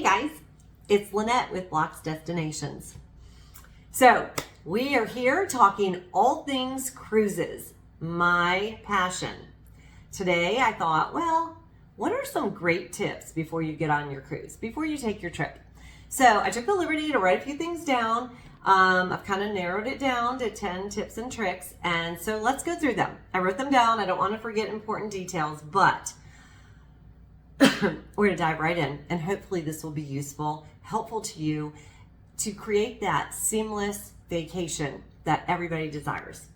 guys, it's Lynette with Blox Destinations. So we are here talking all things cruises, my passion. Today I thought, well, what are some great tips before you get on your cruise, before you take your trip? So I took the liberty to write a few things down. I've kind of narrowed it down to 10 tips and tricks, and so let's go through them. I wrote them down. I don't want to forget important details, but we're going to dive right in, and hopefully this will be useful, helpful to you to create that seamless vacation that everybody desires.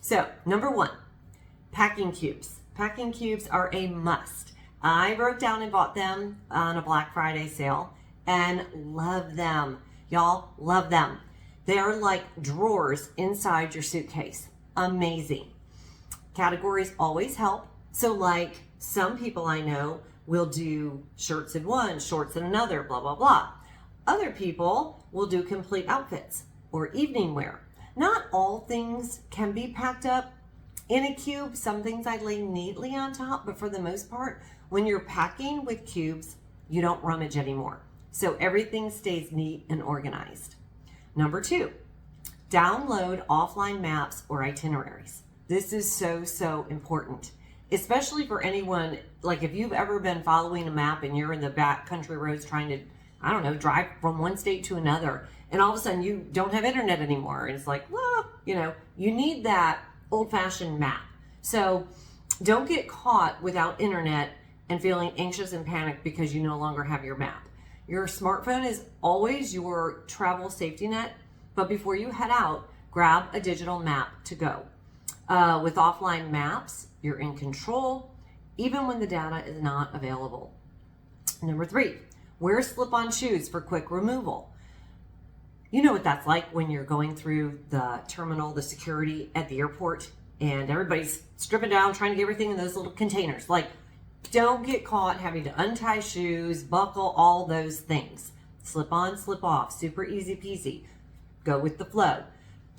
So, number one, packing cubes. Packing cubes are a must. I wrote down and bought them on a Black Friday sale and love them. Y'all, love them. They are like drawers inside your suitcase. Amazing. Categories always help. So like some people I know will do shirts in one, shorts in another, blah, blah, blah. Other people will do complete outfits or evening wear. Not all things can be packed up in a cube. Some things I lay neatly on top, but for the most part, when you're packing with cubes, you don't rummage anymore. So everything stays neat and organized. Number two, download offline maps or itineraries. This is so important, especially for anyone, like if you've ever been following a map and you're in the back country roads trying to, I don't know, drive from one state to another, and all of a sudden you don't have internet anymore. And it's like, well, you need that old-fashioned map. So don't get caught without internet and feeling anxious and panicked because you no longer have your map. Your smartphone is always your travel safety net, but before you head out, grab a digital map to go. With offline maps, you're in control, even when the data is not available. Number three, wear slip-on shoes for quick removal. You know what that's like when you're going through the terminal, the security at the airport, and everybody's stripping down, trying to get everything in those little containers. Like, don't get caught having to untie shoes, buckle, all those things. Slip on, slip off, super easy peasy. Go with the flow.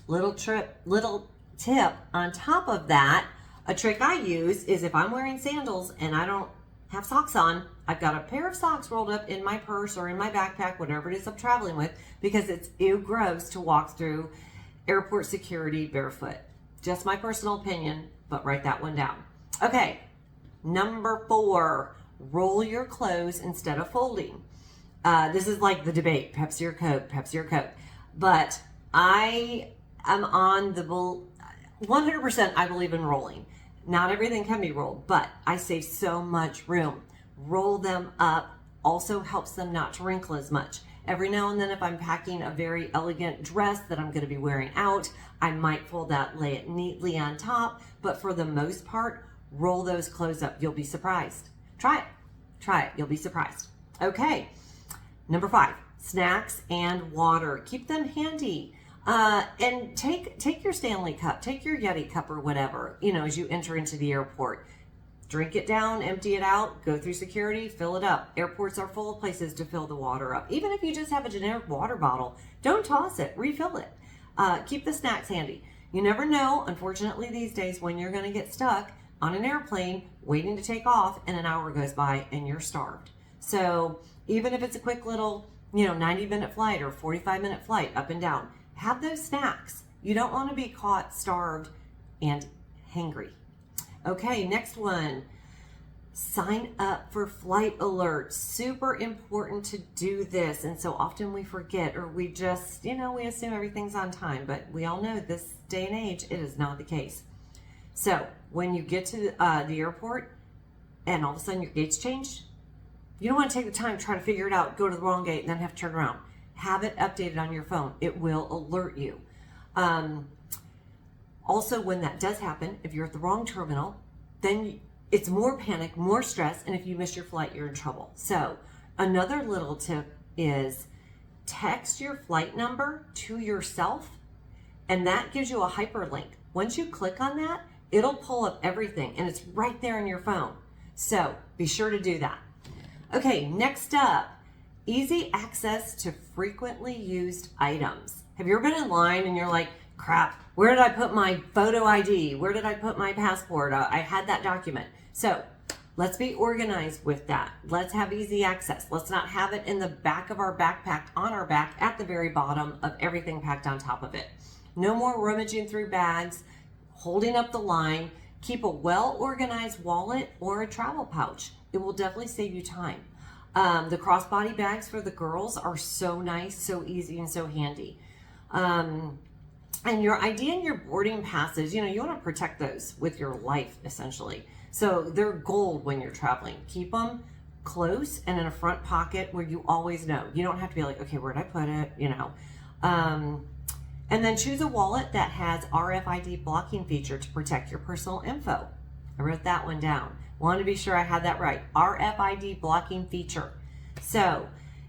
Little tip on top of that, a trick I use is if I'm wearing sandals and I don't have socks on, I've got a pair of socks rolled up in my purse or in my backpack, whatever it is I'm traveling with, because it's gross to walk through airport security barefoot. Just my personal opinion, but write that one down. Okay. Number four, roll your clothes instead of folding. This is like the debate, Pepsi or Coke. But I am on the 100% I believe in rolling. Not everything can be rolled, but I save so much room. Roll them up also helps them not to wrinkle as much. Every now and then if I'm packing a very elegant dress that I'm going to be wearing out, I might fold that, lay it neatly on top, but for the most part, roll those clothes up. You'll be surprised. Try it. You'll be surprised. Okay. Number five, snacks and water. Keep them handy. And take your Stanley cup, take your Yeti cup or whatever, as you enter into the airport. Drink it down, empty it out, go through security, fill it up. Airports are full of places to fill the water up. Even if you just have a generic water bottle, don't toss it, refill it. Keep the snacks handy. You never know, unfortunately these days, when you're going to get stuck on an airplane waiting to take off and an hour goes by and you're starved. So even if it's a quick little 90-minute flight or 45-minute flight up and down, have those snacks. You don't want to be caught starved and hangry. Okay, next one. Sign up for flight alerts. Super important to do this. And so often we forget, or we just, we assume everything's on time, but we all know this day and age, it is not the case. So when you get to the airport and all of a sudden your gate's changed, you don't want to take the time to try to figure it out, go to the wrong gate, and then have to turn around. Have it updated on your phone. It will alert you. Also, when that does happen, if you're at the wrong terminal, then it's more panic, more stress, and if you miss your flight, you're in trouble. So another little tip is text your flight number to yourself, and that gives you a hyperlink. Once you click on that, it'll pull up everything, and it's right there in your phone. So be sure to do that. Okay, next up, easy access to frequently used items. Have you ever been in line and you're like, crap, where did I put my photo ID? Where did I put my passport? I had that document. So Let's be organized with that. Let's have easy access. Let's not have it in the back of our backpack, on our back, at the very bottom of everything packed on top of it. No more rummaging through bags, holding up the line. Keep a well-organized wallet or a travel pouch. It will definitely save you time. The crossbody bags for the girls are so nice, so easy, and so handy. And your ID and your boarding passes, you want to protect those with your life, essentially. So they're gold when you're traveling. Keep them close and in a front pocket where you always know. You don't have to be like, okay, where'd I put it? And then choose a wallet that has RFID blocking feature to protect your personal info. I wrote that one down. Wanted to be sure I had that right. RFID blocking feature. So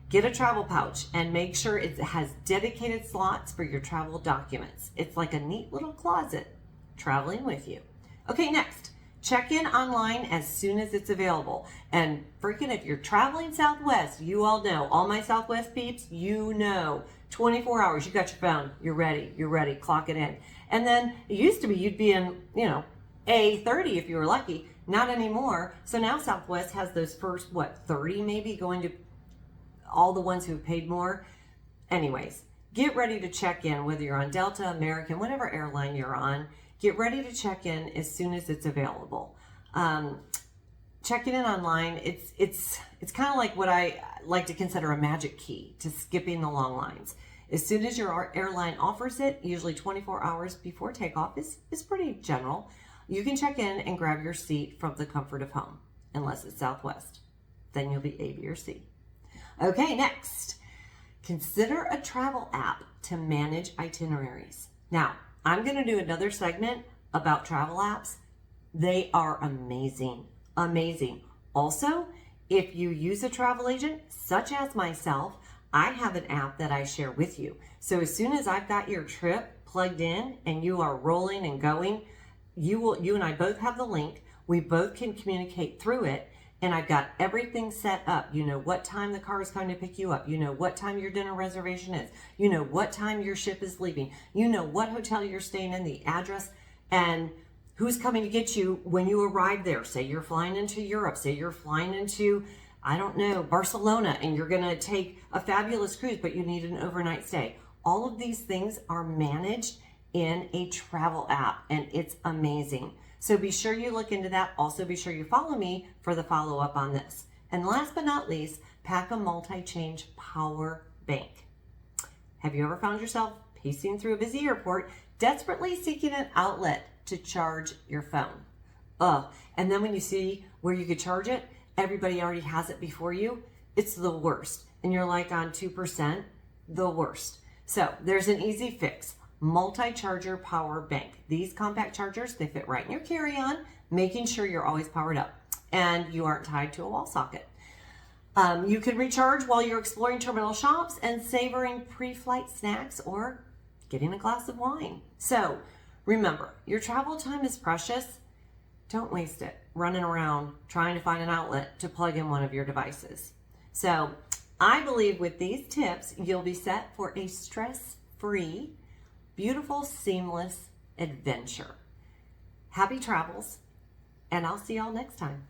get a travel pouch and make sure it has dedicated slots for your travel documents. It's like a neat little closet traveling with you. Okay, next. Check in online as soon as it's available. And freaking if you're traveling Southwest, you all know, all my Southwest peeps, 24 hours, you got your phone, you're ready, clock it in. And then it used to be you'd be in, A30 if you were lucky, not anymore. So now Southwest has those first, 30 maybe going to all the ones who've paid more. Anyways, get ready to check in whether you're on Delta, American, whatever airline you're on. Get ready to check in as soon as it's available. Checking in online, it's kind of like what I like to consider a magic key to skipping the long lines. As soon as your airline offers it, usually 24 hours before takeoff is pretty general. You can check in and grab your seat from the comfort of home, unless it's Southwest. Then you'll be A, B, or C. Okay, next. Consider a travel app to manage itineraries. Now, I'm going to do another segment about travel apps. They are amazing, amazing. Also, if you use a travel agent, such as myself, I have an app that I share with you. So as soon as I've got your trip plugged in and you are rolling and going, you and I both have the link. We both can communicate through it. And I've got everything set up. You know what time the car is coming to pick you up. You know what time your dinner reservation is. You know what time your ship is leaving. You know what hotel you're staying in, the address, and who's coming to get you when you arrive there. Say you're flying into Europe. Say you're flying into, Barcelona, and you're going to take a fabulous cruise, but you need an overnight stay. All of these things are managed in a travel app, and it's amazing. So be sure you look into that. Also be sure you follow me for the follow-up on this. And last but not least, pack a multi-change power bank. Have you ever found yourself pacing through a busy airport, desperately seeking an outlet to charge your phone? And then when you see where you could charge it, everybody already has it before you. It's the worst. And you're like on 2%, the worst. So there's an easy fix. Multi-charger power bank. These compact chargers, they fit right in your carry-on, making sure you're always powered up and you aren't tied to a wall socket. You can recharge while you're exploring terminal shops and savoring pre-flight snacks or getting a glass of wine. So remember, your travel time is precious. Don't waste it running around trying to find an outlet to plug in one of your devices. So I believe with these tips, you'll be set for a stress-free, beautiful, seamless adventure. Happy travels, and I'll see y'all next time.